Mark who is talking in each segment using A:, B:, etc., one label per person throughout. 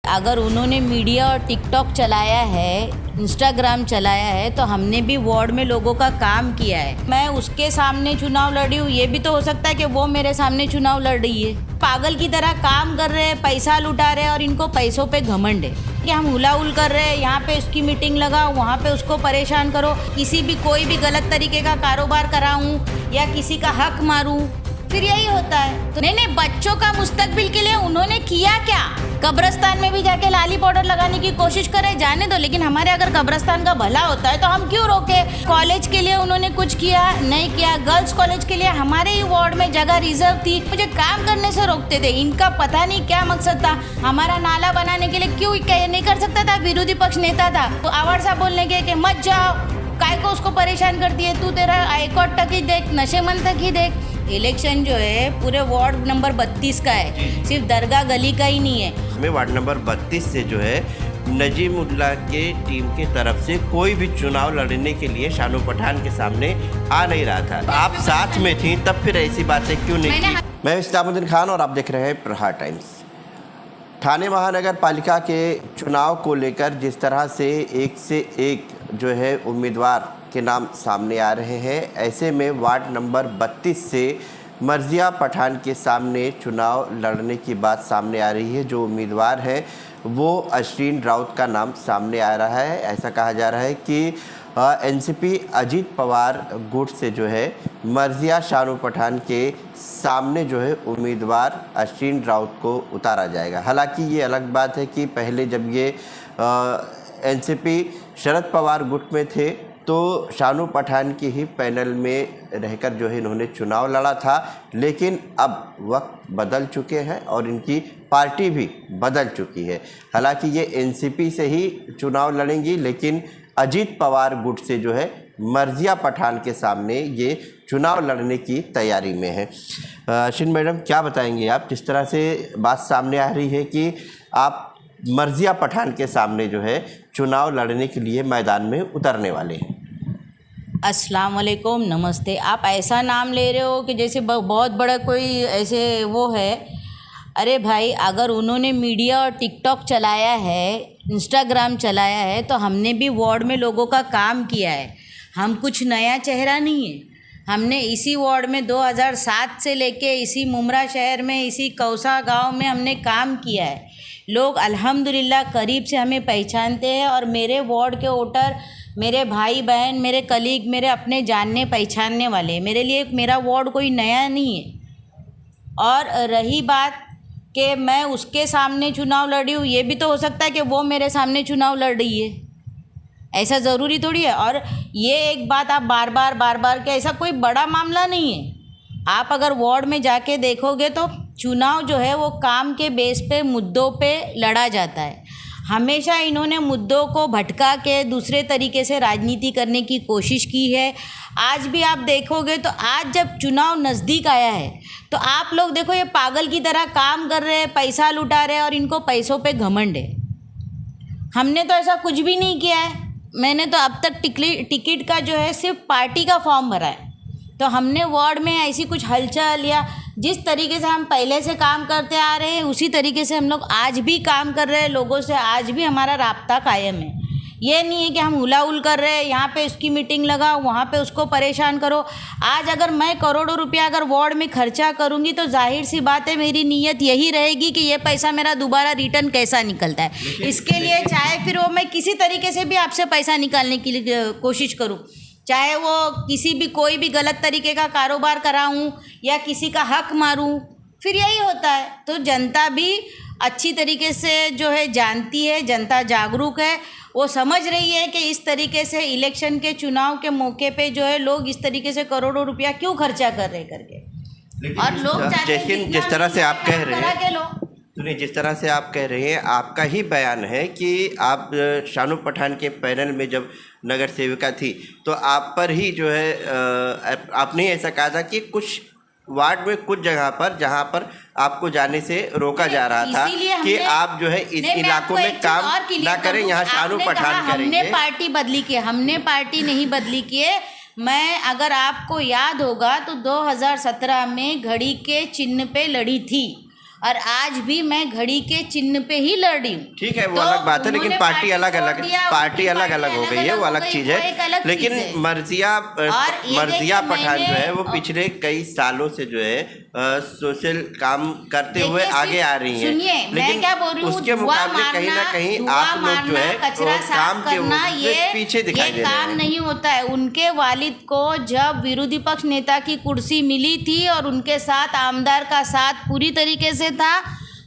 A: अगर उन्होंने मीडिया और टिकटॉक चलाया है, इंस्टाग्राम चलाया है, तो हमने भी वार्ड में लोगों का काम किया है। मैं उसके सामने चुनाव लड़ी हूँ, ये भी तो हो सकता है कि वो मेरे सामने चुनाव लड़ रही है। पागल की तरह काम कर रहे हैं, पैसा लुटा रहे हैं और इनको पैसों पे घमंड है कि हम हुलाहुल कर रहे हैं, यहाँ पे उसकी मीटिंग लगाओ, वहाँ पे उसको परेशान करो, किसी भी कोई भी गलत तरीके का कारोबार कराऊँ या किसी का हक मारूँ, फिर यही होता है। तो नहीं, बच्चों का मुस्तकबिल के लिए उन्होंने किया क्या? कब्रिस्तान में भी जाके लाली पाउडर लगाने की कोशिश करे, जाने दो, लेकिन हमारे अगर कब्रिस्तान का भला होता है तो हम क्यों रोके? कॉलेज के लिए उन्होंने कुछ किया नहीं किया? गर्ल्स कॉलेज के लिए हमारे ही वार्ड में जगह रिजर्व थी, मुझे काम करने से रोकते थे। इनका पता नहीं क्या मकसद था। हमारा नाला बनाने के लिए क्यों नहीं कर सकता था? विरोधी पक्ष नेता था तो आवाज साहब बोलने के कि मत जाओ, काय को उसको परेशान करती है तू, तेरा हाईकोर्ट तक ही देख, नशेमंद तक ही देख। इलेक्शन जो है पूरे वार्ड नंबर 32 का है, सिर्फ दरगाह गली का ही नहीं है।
B: में वार्ड नंबर 32 से जो है नजीमुल्लाह के टीम की तरफ से कोई भी चुनाव लड़ने के लिए शानू पठान के सामने आ नहीं रहा था। आप साथ में थी, तब फिर ऐसी बातें क्यों नहीं की? मैं इस्लामुद्दीन खान और आप देख रहे हैं प्रहार टाइम्स। ठाणे महानगर पालिका के चुनाव को लेकर जिस तरह से एक जो है उम्मीदवार के नाम सामने आ रहे हैं, ऐसे में वार्ड नंबर 32 से मर्जिया पठान के सामने चुनाव लड़ने की बात सामने आ रही है। जो उम्मीदवार है वो अश्विन राउत का नाम सामने आ रहा है। ऐसा कहा जा रहा है कि एनसीपी अजीत पवार गुट से जो है मर्जिया शानू पठान के सामने जो है उम्मीदवार अश्विन राउत को उतारा जाएगा। हालांकि ये अलग बात है कि पहले जब ये एनसीपी शरद पवार गुट में थे तो शानू पठान की ही पैनल में रहकर जो है इन्होंने चुनाव लड़ा था, लेकिन अब वक्त बदल चुके हैं और इनकी पार्टी भी बदल चुकी है। हालांकि ये एनसीपी से ही चुनाव लड़ेंगी, लेकिन अजीत पवार गुट से जो है मर्जिया पठान के सामने ये चुनाव लड़ने की तैयारी में है। अश्विन मैडम, क्या बताएंगे आप? जिस तरह से बात सामने आ रही है कि आप मर्जिया पठान के सामने जो है चुनाव लड़ने के लिए मैदान में उतरने वाले हैं।
A: अस्सलाम वालेकुम, नमस्ते। आप ऐसा नाम ले रहे हो कि जैसे बहुत बड़ा कोई ऐसे वो है। अरे भाई, अगर उन्होंने मीडिया और टिकटॉक चलाया है, इंस्टाग्राम चलाया है, तो हमने भी वार्ड में लोगों का काम किया है। हम कुछ नया चेहरा नहीं है। हमने इसी वार्ड में 2007 से लेके इसी मुमरा शहर में, इसी कौसा गांव में हमने काम किया है। लोग अल्हम्दुलिल्लाह करीब से हमें पहचानते हैं और मेरे वार्ड के वोटर, मेरे भाई बहन, मेरे कलीग, मेरे अपने जानने पहचानने वाले, मेरे लिए मेरा वार्ड कोई नया नहीं है। और रही बात कि मैं उसके सामने चुनाव लड़ी हूँ, ये भी तो हो सकता है कि वो मेरे सामने चुनाव लड़ रही है, ऐसा ज़रूरी थोड़ी है। और ये एक बात आप बार बार के, ऐसा कोई बड़ा मामला नहीं है। आप अगर वार्ड में जाके देखोगे तो चुनाव जो है वो काम के बेस पे, मुद्दों पे लड़ा जाता है। हमेशा इन्होंने मुद्दों को भटका के दूसरे तरीके से राजनीति करने की कोशिश की है। आज भी आप देखोगे तो आज जब चुनाव नज़दीक आया है तो आप लोग देखो, ये पागल की तरह काम कर रहे हैं, पैसा लुटा रहे हैं और इनको पैसों पे घमंड है। हमने तो ऐसा कुछ भी नहीं किया है। मैंने तो अब तक टिकट का जो है सिर्फ पार्टी का फॉर्म भरा है। तो हमने वार्ड में ऐसी कुछ हलचल या जिस तरीके से हम पहले से काम करते आ रहे हैं उसी तरीके से हम लोग आज भी काम कर रहे हैं लोगों से। आज भी हमारा राब्ता कायम है। ये नहीं है कि हम हुलाहुल कर रहे हैं, यहाँ पे उसकी मीटिंग लगाओ, वहाँ पे उसको परेशान करो। आज अगर मैं करोड़ों रुपया अगर वार्ड में खर्चा करूँगी तो जाहिर सी बात है मेरी नीयत यही रहेगी कि ये पैसा मेरा दोबारा रिटर्न कैसा निकलता है। इसके लिए चाहे फिर वो मैं किसी तरीके से भी आपसे पैसा निकालने की कोशिश करूँ, चाहे वो किसी भी कोई भी गलत तरीके का कारोबार कराऊं या किसी का हक मारूं, फिर यही होता है। तो जनता भी अच्छी तरीके से जो है जानती है, जनता जागरूक है, वो समझ रही है कि इस तरीके से इलेक्शन के चुनाव के मौके पे जो है लोग इस तरीके से करोड़ों रुपया क्यों खर्चा कर रहे करके। और लोग
B: जिस तरह से आप कह रहे हैं, सुनिए, जिस तरह से आप कह रहे हैं, आपका ही बयान है कि आप शानू पठान के पैनल में जब नगर सेविका थी तो आप पर ही जो है आपने ऐसा कहा था कि कुछ वार्ड में कुछ जगह पर जहां पर आपको जाने से रोका जा रहा था कि आप जो है इस इलाकों में काम ना करें, यहाँ शानू पठान करेंगे।
A: हमने पार्टी बदली की, हमने पार्टी नहीं बदली की है। मैं, अगर आपको याद होगा तो 2017 में घड़ी के चिन्ह पे लड़ी थी और आज भी मैं घड़ी के चिन्ह पे ही लड़ रही हूँ।
B: ठीक है, वो
A: तो
B: अलग बात है, लेकिन
A: उन्होंने
B: पार्टी अलग अलग
A: छोड़ दिया,
B: पार्टी
A: उनकी
B: अलग अलग हो गई है, वो अलग चीज़
A: वो
B: है।
A: एक अलग
B: लेकिन
A: चीज़ है।
B: मर्जिया
A: देखिए,
B: पठान जो है वो
A: मैंने-
B: पिछले कई सालों से जो है सोशल काम करते हुए
A: देखिए,
B: आगे आ रही हैं।
A: सुनिए, मैं क्या बोल रही हूँ,
B: उसके
A: धुआं
B: मुकाबले कहीं ना
A: मारना,
B: कहीं
A: धुआं
B: आप लोग जो
A: मारना,
B: है
A: कचरा
B: वो
A: साफ
B: काम के
A: करना,
B: पीछे दिखाई दे रहे
A: काम
B: हैं।
A: नहीं होता है। उनके वालिद को जब विरोधी पक्ष नेता की कुर्सी मिली थी और उनके साथ आमदार का साथ पूरी तरीके से था,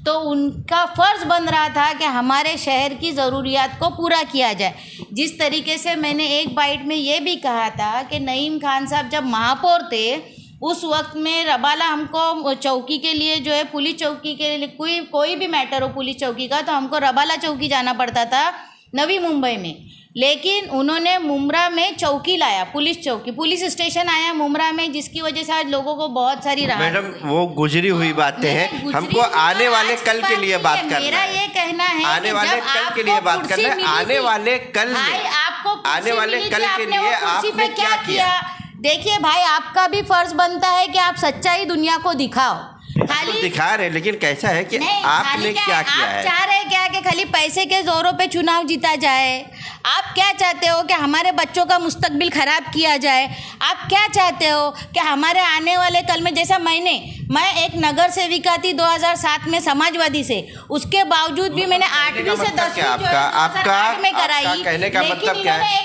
A: तो उनका फ़र्ज़ बन रहा था कि हमारे शहर की ज़रूरियात को पूरा किया जाए। जिस तरीके से मैंने एक बाइट में ये भी कहा था कि नईम खान साहब जब महापौर थे, उस वक्त में रबाला हमको चौकी के लिए जो है, पुलिस चौकी के लिए कोई भी मैटर हो पुलिस चौकी का, तो हमको रबाला चौकी जाना पड़ता था नवी मुंबई में। लेकिन उन्होंने मुमरा में चौकी लाया, पुलिस चौकी, पुलिस स्टेशन आया मुमरा में, जिसकी वजह से आज लोगों को बहुत सारी राहत।
B: मैडम, वो गुजरी हुई बातें हैं, हमको आने वाले कल के लिए बात करना है।
A: मेरा ये कहना है
B: आने वाले कल के लिए बात करना है। आने वाले कल
A: आपको
B: आने वाले कल के लिए आपने क्या किया?
A: देखिए भाई, आपका भी फर्ज बनता है कि आप सच्चाई दुनिया को दिखाओ।
B: खाली दिखा रहे, लेकिन कैसा है कि आपने क्या किया है?
A: आप चाह रहे हैं क्या कि खाली पैसे के जोरों पे चुनाव जीता जाए? आप क्या चाहते हो कि हमारे बच्चों का मुस्तकबिल ख़राब किया जाए? आप क्या चाहते हो कि हमारे आने वाले कल में, जैसा मैं एक नगर सेविका थी 2007 में समाजवादी से, उसके बावजूद भी मैंने 8वीं से 10वीं
B: आपका
A: में कराई।
B: कहने का मतलब क्या है?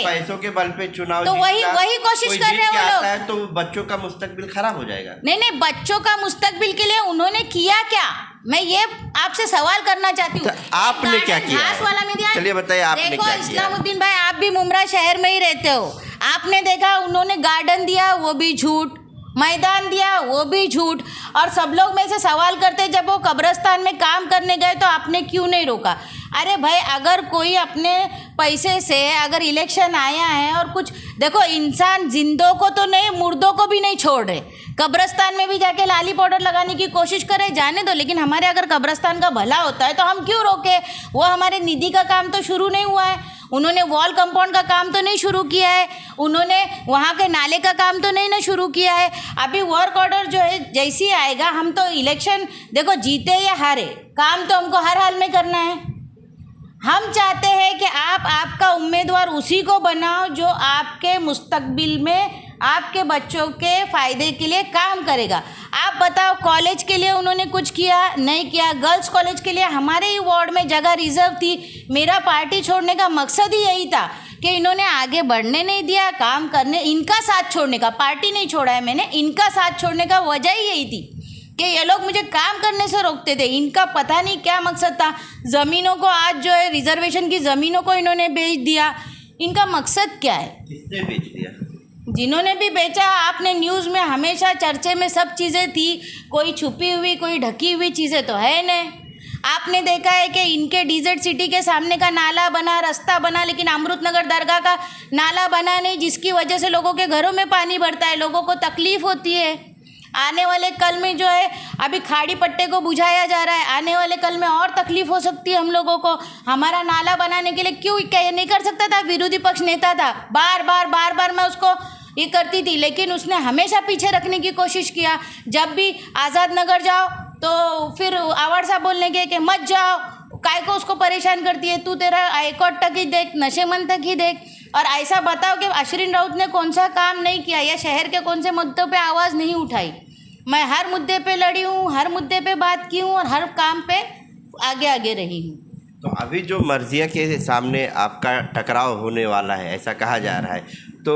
B: पैसों के बल पे चुनाव,
A: तो वही कोशिश कर रहे हो लोग।
B: तो बच्चों का मुस्तकबिल खराब हो जाएगा।
A: नहीं, बच्चों का मुस्तकबिल के लिए उन्होंने किया क्या? मैं ये आपसे सवाल करना चाहती हूँ।
B: तो आपने क्या किया है? चलिए बताइए, आपने क्या किया?
A: इस्लामुद्दीन भाई, आप भी मुमरा शहर में ही रहते हो। आपने देखा उन्होंने गार्डन दिया, वो भी झूठ, मैदान दिया, वो भी झूठ। और सब लोग में से सवाल करते, जब वो कब्रिस्तान में काम करने गए तो आपने क्यों नहीं रोका? अरे भाई, अगर कोई अपने पैसे से अगर इलेक्शन आया है और कुछ, देखो, इंसान जिंदों को तो नहीं, मुर्दों को भी नहीं छोड़ रहे। कब्रिस्तान में भी जाके लाली पाउडर लगाने की कोशिश करें, जाने दो, लेकिन हमारे अगर कब्रिस्तान का भला होता है तो हम क्यों रोके? वो हमारे निधि का काम तो शुरू नहीं हुआ है, उन्होंने वॉल कंपाउंड का काम तो नहीं शुरू किया है, उन्होंने वहाँ के नाले का काम तो नहीं ना शुरू किया है। अभी वर्क ऑर्डर जो है जैसी आएगा, हम तो इलेक्शन, देखो, जीते या हारे, काम तो हमको हर हाल में करना है। हम चाहते हैं कि आपका उम्मीदवार उसी को बनाओ जो आपके मुस्तकबिल में आपके बच्चों के फ़ायदे के लिए काम करेगा। आप बताओ, कॉलेज के लिए उन्होंने कुछ किया? नहीं किया। गर्ल्स कॉलेज के लिए हमारे ही वार्ड में जगह रिजर्व थी। मेरा पार्टी छोड़ने का मकसद ही यही था कि इन्होंने आगे बढ़ने नहीं दिया, काम करने, इनका साथ छोड़ने का, पार्टी नहीं छोड़ा है मैंने, इनका साथ छोड़ने का वजह ही यही थी कि ये लोग मुझे काम करने से रोकते थे। इनका पता नहीं क्या मकसद था। ज़मीनों को आज जो है, रिजर्वेशन की ज़मीनों को इन्होंने बेच दिया। इनका मकसद क्या है?
B: किसने बेच दिया?
A: जिन्होंने भी बेचा, आपने न्यूज़ में हमेशा चर्चे में सब चीज़ें थी, कोई छुपी हुई, कोई ढकी हुई चीज़ें तो है नहीं। आपने देखा है कि इनके डीजेड सिटी के सामने का नाला बना, रास्ता बना, लेकिन अमृतनगर दरगाह का नाला बना नहीं, जिसकी वजह से लोगों के घरों में पानी भरता है, लोगों को तकलीफ़ होती है। आने वाले कल में जो है, अभी खाड़ी पट्टे को बुझाया जा रहा है, आने वाले कल में और तकलीफ हो सकती है हम लोगों को। हमारा नाला बनाने के लिए क्यों नहीं कर सकता था? विरोधी पक्ष नेता था, बार बार मैं उसको ये करती थी, लेकिन उसने हमेशा पीछे रखने की कोशिश किया। जब भी आज़ाद नगर जाओ तो फिर आवाड़ साहब बोलने के कि मत जाओ, काय को उसको परेशान करती है, तू तेरा हाईकोर्ट तक ही देख, नशेमंद तक ही देख। और ऐसा बताओ कि अशरीन राउत ने कौन सा काम नहीं किया या शहर के कौन से मुद्दों पे आवाज़ नहीं उठाई। मैं हर मुद्दे पे लड़ी हूँ, हर मुद्दे पे बात की हूँ और हर काम पे आगे रही हूँ।
B: तो अभी जो मर्जिया के सामने आपका टकराव होने वाला है, ऐसा कहा जा रहा है, तो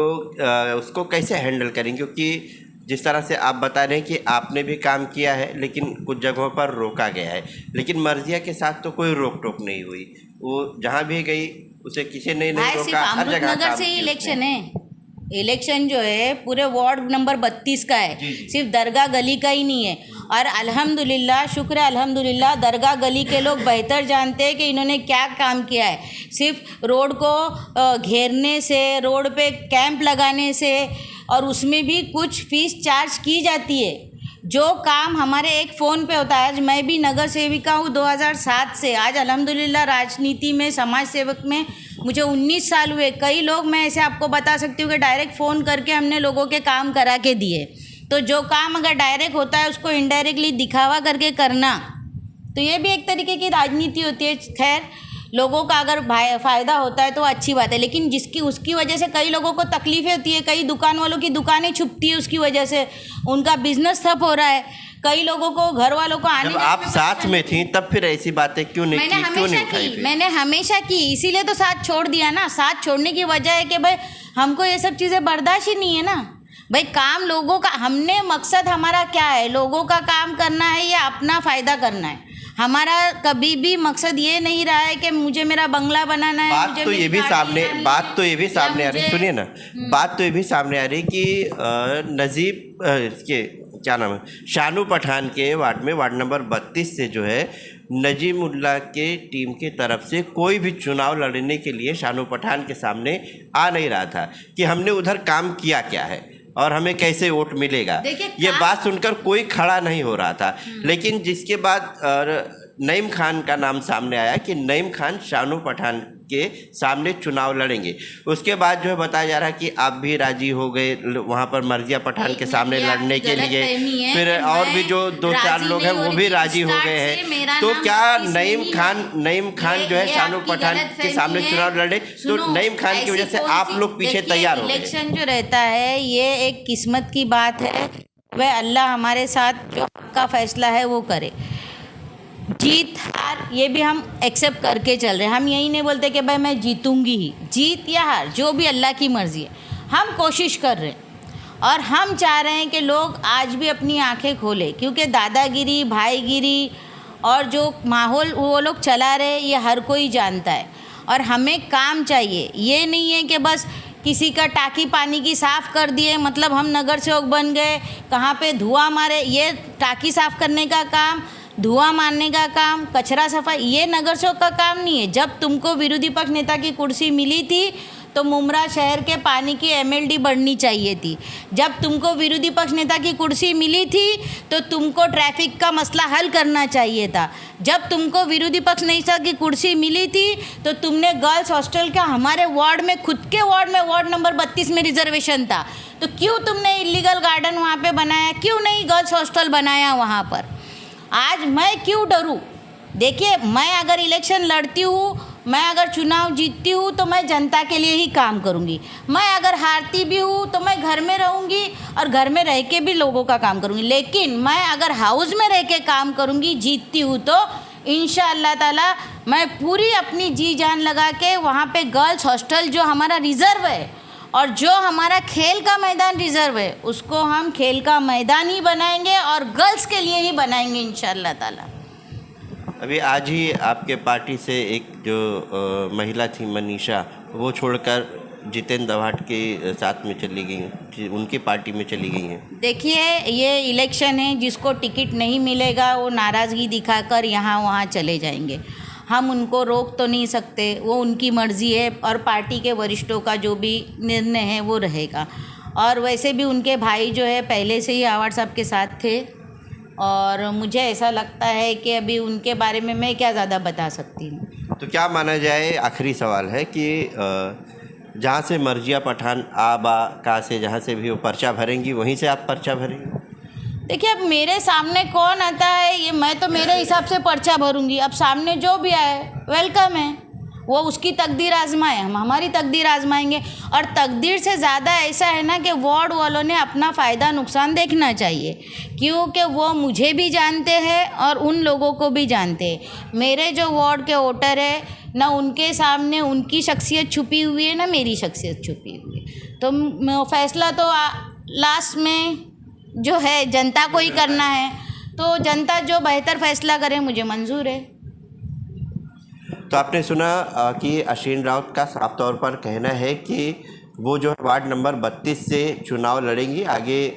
B: उसको कैसे हैंडल करेंगे? क्योंकि जिस तरह से आप बता रहे हैं कि आपने भी काम किया है, लेकिन कुछ जगहों पर रोका गया है, लेकिन मर्जिया के साथ तो कोई रोक टोक नहीं हुई। वो जहाँ भी गई उसे किसी ने नहीं रोका, हर जगह
A: अमृतनगर से ही इलेक्शन है। इलेक्शन जो है पूरे वार्ड नंबर 32 का है, सिर्फ दरगाह गली का ही नहीं है। और अल्हम्दुलिल्लाह, शुक्र है अल्हम्दुलिल्लाह, दरगाह गली के लोग बेहतर जानते हैं कि इन्होंने क्या काम किया है। सिर्फ रोड को घेरने से, रोड पे कैंप लगाने से, और उसमें भी कुछ फीस चार्ज की जाती है। जो काम हमारे एक फ़ोन पे होता है, आज मैं भी नगर सेविका हूँ 2007 से, आज अल्हम्दुलिल्लाह राजनीति में, समाज सेवक में मुझे 19 साल हुए। कई लोग, मैं ऐसे आपको बता सकती हूँ कि डायरेक्ट फ़ोन करके हमने लोगों के काम करा के दिए। तो जो काम अगर डायरेक्ट होता है उसको इनडायरेक्टली दिखावा करके करना, तो ये भी एक तरीके की राजनीति होती है। खैर, लोगों का अगर फ़ायदा होता है तो अच्छी बात है, लेकिन जिसकी उसकी वजह से कई लोगों को तकलीफ़ें होती है, कई दुकान वालों की दुकानें छुपती है, उसकी वजह से उनका बिजनेस ठप हो रहा है, कई लोगों को, घर वालों को आने
B: जब आप साथ में थी तब फिर ऐसी बातें क्यों नहीं की, क्यों नहीं उठाई फिर?
A: मैंने हमेशा की, इसीलिए तो साथ छोड़ दिया ना। साथ छोड़ने की वजह है कि भाई हमको ये सब चीज़ें बर्दाश्त ही नहीं है ना भाई। काम लोगों का, हमने मकसद हमारा क्या है, लोगों का काम करना है या अपना फ़ायदा करना है। हमारा कभी भी मकसद ये नहीं रहा है कि मुझे मेरा बंगला बनाना है।
B: बात तो ये भी सामने आ रही, सुनिए ना, बात तो ये भी सामने आ रही कि नजीब के क्या नाम है, शानू पठान के वार्ड नंबर 32 से जो है नजीमुल्लाह के टीम के तरफ से कोई भी चुनाव लड़ने के लिए शानू पठान के सामने आ नहीं रहा था कि हमने उधर काम किया क्या है और हमें कैसे वोट मिलेगा। ये बात सुनकर कोई खड़ा नहीं हो रहा था। लेकिन जिसके बाद नईम खान का नाम सामने आया कि नईम खान शानू पठान के सामने चुनाव लड़ेंगे, उसके बाद जो है बताया जा रहा है कि आप भी राजी हो गए वहाँ पर मर्जिया पठान के सामने लड़ने के लिए, फिर और भी जो 2-4 लोग हैं वो भी राजी हो गए हैं। तो क्या नईम खान जो है शानू पठान के सामने चुनाव लड़े, तो नईम खान की वजह से आप लोग पीछे तैयार हो गए?
A: इलेक्शन जो रहता है ये एक किस्मत की बात है, वह अल्लाह हमारे साथ जो का फैसला है वो करे। जीत हार ये भी हम एक्सेप्ट करके चल रहे हैं। हम यही नहीं बोलते कि भाई मैं जीतूंगी ही, जीत या हार जो भी अल्लाह की मर्ज़ी है, हम कोशिश कर रहे हैं और हम चाह रहे हैं कि लोग आज भी अपनी आंखें खोलें, क्योंकि दादागिरी, भाईगिरी और जो माहौल वो लोग चला रहे ये हर कोई जानता है। और हमें काम चाहिए, ये नहीं है कि बस किसी का टाकी पानी की साफ़ कर दिए मतलब हम नगर सेवक बन गए, कहाँ पे धुआं मारे। ये टाकी साफ़ करने का काम, धुआं मारने का काम, कचरा सफाई, ये नगर सेवक का काम नहीं है। जब तुमको विरोधी पक्ष नेता की कुर्सी मिली थी तो मुमरा शहर के पानी की MLD बढ़नी चाहिए थी। जब तुमको विरोधी पक्ष नेता की कुर्सी मिली थी तो तुमको ट्रैफिक का मसला हल करना चाहिए था। जब तुमको विरोधी पक्ष नेता की कुर्सी मिली थी तो तुमने गर्ल्स हॉस्टल का, हमारे वार्ड में, खुद के वार्ड में, वार्ड नंबर 32 में रिजर्वेशन था, तो क्यों तुमने इलीगल गार्डन वहाँ पर बनाया, क्यों नहीं गर्ल्स हॉस्टल बनाया वहाँ पर? आज मैं क्यों डरूं? देखिए, मैं अगर इलेक्शन लड़ती हूँ, मैं अगर चुनाव जीतती हूँ तो मैं जनता के लिए ही काम करूँगी। मैं अगर हारती भी हूँ तो मैं घर में रहूँगी और घर में रह के भी लोगों का काम करूँगी। लेकिन मैं अगर हाउस में रह के काम करूँगी, जीतती हूँ तो इंशाअल्लाह ताला मैं पूरी अपनी जी जान लगा के वहाँ पे गर्ल्स हॉस्टल जो हमारा रिज़र्व है और जो हमारा खेल का मैदान रिज़र्व है उसको हम खेल का मैदान ही बनाएंगे और गर्ल्स के लिए ही बनाएंगे इंशाअल्लाह ताला।
B: अभी आज ही आपके पार्टी से एक जो महिला थी मनीषा, वो छोड़कर जितेंद्र दवाट के साथ में चली गई, उनकी पार्टी में चली गई हैं।
A: देखिए, ये इलेक्शन है, जिसको टिकट नहीं मिलेगा वो नाराज़गी दिखाकर यहाँ वहाँ चले जाएंगे। हम उनको रोक तो नहीं सकते, वो उनकी मर्ज़ी है और पार्टी के वरिष्ठों का जो भी निर्णय है वो रहेगा। और वैसे भी उनके भाई जो है पहले से ही आवाड़ साहब के साथ थे और मुझे ऐसा लगता है कि अभी उनके बारे में मैं क्या ज़्यादा बता सकती हूँ।
B: तो क्या माना जाए, आखिरी सवाल है कि जहाँ से मर्जिया पठान का से जहाँ से भी वो पर्चा भरेंगी वहीं से आप पर्चा भरेंगी?
A: देखिए, अब मेरे सामने कौन आता है ये मैं तो मेरे हिसाब से पर्चा भरूंगी। अब सामने जो भी आए वेलकम है, वो उसकी तकदीर आजमाए, हम हमारी तकदीर आजमाएंगे। और तकदीर से ज़्यादा ऐसा है ना कि वार्ड वालों ने अपना फ़ायदा नुकसान देखना चाहिए, क्योंकि वो मुझे भी जानते हैं और उन लोगों को भी जानते हैं। मेरे जो वार्ड के वोटर है ना, उनके सामने उनकी शख्सियत छुपी हुई है ना मेरी शख्सियत छुपी हुई है। तो फैसला तो लास्ट में जो है जनता को ही करना है, तो जनता जो बेहतर फैसला करे मुझे मंजूर है।
B: तो आपने सुना कि अश्विन राउत का साफ तौर पर कहना है कि वो जो वार्ड नंबर 32 से चुनाव लड़ेंगी, आगे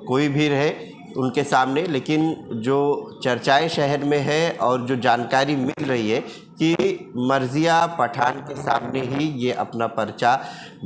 B: कोई भी रहे उनके सामने। लेकिन जो चर्चाएं शहर में है और जो जानकारी मिल रही है कि मर्जिया पठान के सामने ही ये अपना पर्चा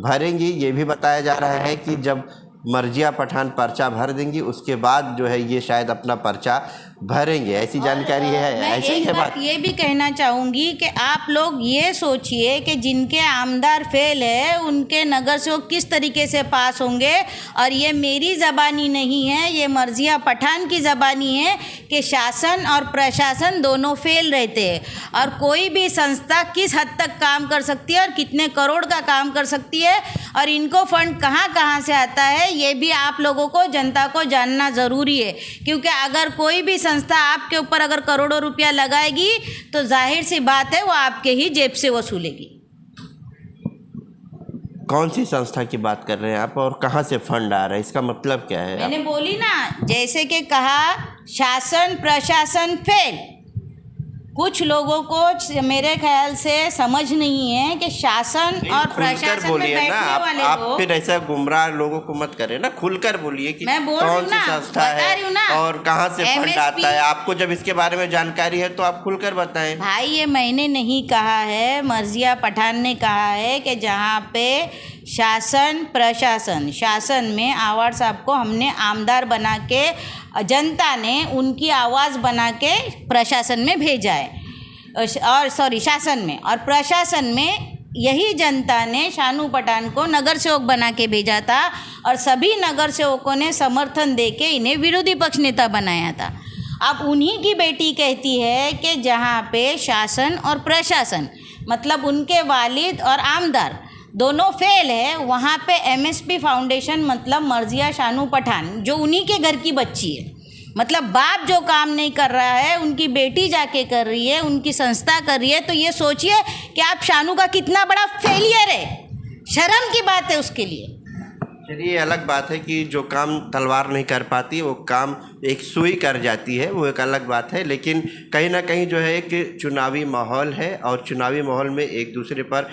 B: भरेंगी। ये भी बताया जा रहा है कि जब मर्जिया पठान पर्चा भर देंगी, उसके बाद जो है ये शायद अपना पर्चा भरेंगे, ऐसी जानकारी है।
A: मैं
B: ऐसे ही
A: एक
B: है
A: बात
B: बात।
A: ये भी कहना चाहूँगी कि आप लोग ये सोचिए कि जिनके आमदार फेल है उनके नगर सेवक किस तरीके से पास होंगे। और ये मेरी ज़बानी नहीं है, ये मर्जिया पठान की ज़बानी है कि शासन और प्रशासन दोनों फेल रहते हैं। और कोई भी संस्था किस हद तक काम कर सकती है और कितने करोड़ का काम कर सकती है और इनको फंड कहाँ से आता है, ये भी आप लोगों को, जनता को जानना ज़रूरी है। क्योंकि अगर कोई भी संस्था आपके ऊपर अगर करोड़ों रुपया लगाएगी तो जाहिर सी बात है वो आपके ही जेब से वसूलेगी।
B: कौन सी संस्था की बात कर रहे हैं आप और कहाँ से फंड आ रहा है, इसका मतलब क्या है?
A: मैंने बोली ना, जैसे कि कहा शासन प्रशासन फेल। कुछ लोगों को मेरे ख्याल से समझ नहीं है कि शासन और प्रशासन में
B: बोलिए ना
A: बैठने वाले
B: आप
A: लोग।
B: फिर ऐसा गुमराह लोगों को मत करें ना, खुलकर बोलिए कि
A: मैं बोल रही
B: कौन
A: हूँ
B: सी
A: ना,
B: संस्था
A: बता रही हूँ ना।
B: है और कहाँ से फंड
A: MSP
B: आता है। आपको जब इसके बारे में जानकारी है तो आप खुलकर बताएं।
A: भाई ये मैंने नहीं कहा है, मर्जिया पठान ने कहा है कि जहाँ पे शासन प्रशासन, शासन में आवाज साहब को हमने आमदार बना के, जनता ने उनकी आवाज़ बना के प्रशासन में भेजा है, और शासन में, और प्रशासन में यही जनता ने शानू पठान को नगर सेवक बना के भेजा था और सभी नगर सेवकों ने समर्थन देके इन्हें विरोधी पक्ष नेता बनाया था। अब उन्हीं की बेटी कहती है कि जहाँ पे शासन और प्रशासन मतलब उनके वालिद और आमदार दोनों फेल है, वहाँ पे MSP फाउंडेशन मतलब मर्जिया शानू पठान जो उन्हीं के घर की बच्ची है, मतलब बाप जो काम नहीं कर रहा है उनकी बेटी जाके कर रही है, उनकी संस्था कर रही है। तो ये सोचिए कि आप शानू का कितना बड़ा फेलियर है, शर्म की बात है उसके लिए।
B: चलिए, अलग बात है कि जो काम तलवार नहीं कर पाती वो काम एक सुई कर जाती है, वो एक अलग बात है। लेकिन कहीं ना कहीं जो है एक चुनावी माहौल है और चुनावी माहौल में एक दूसरे पर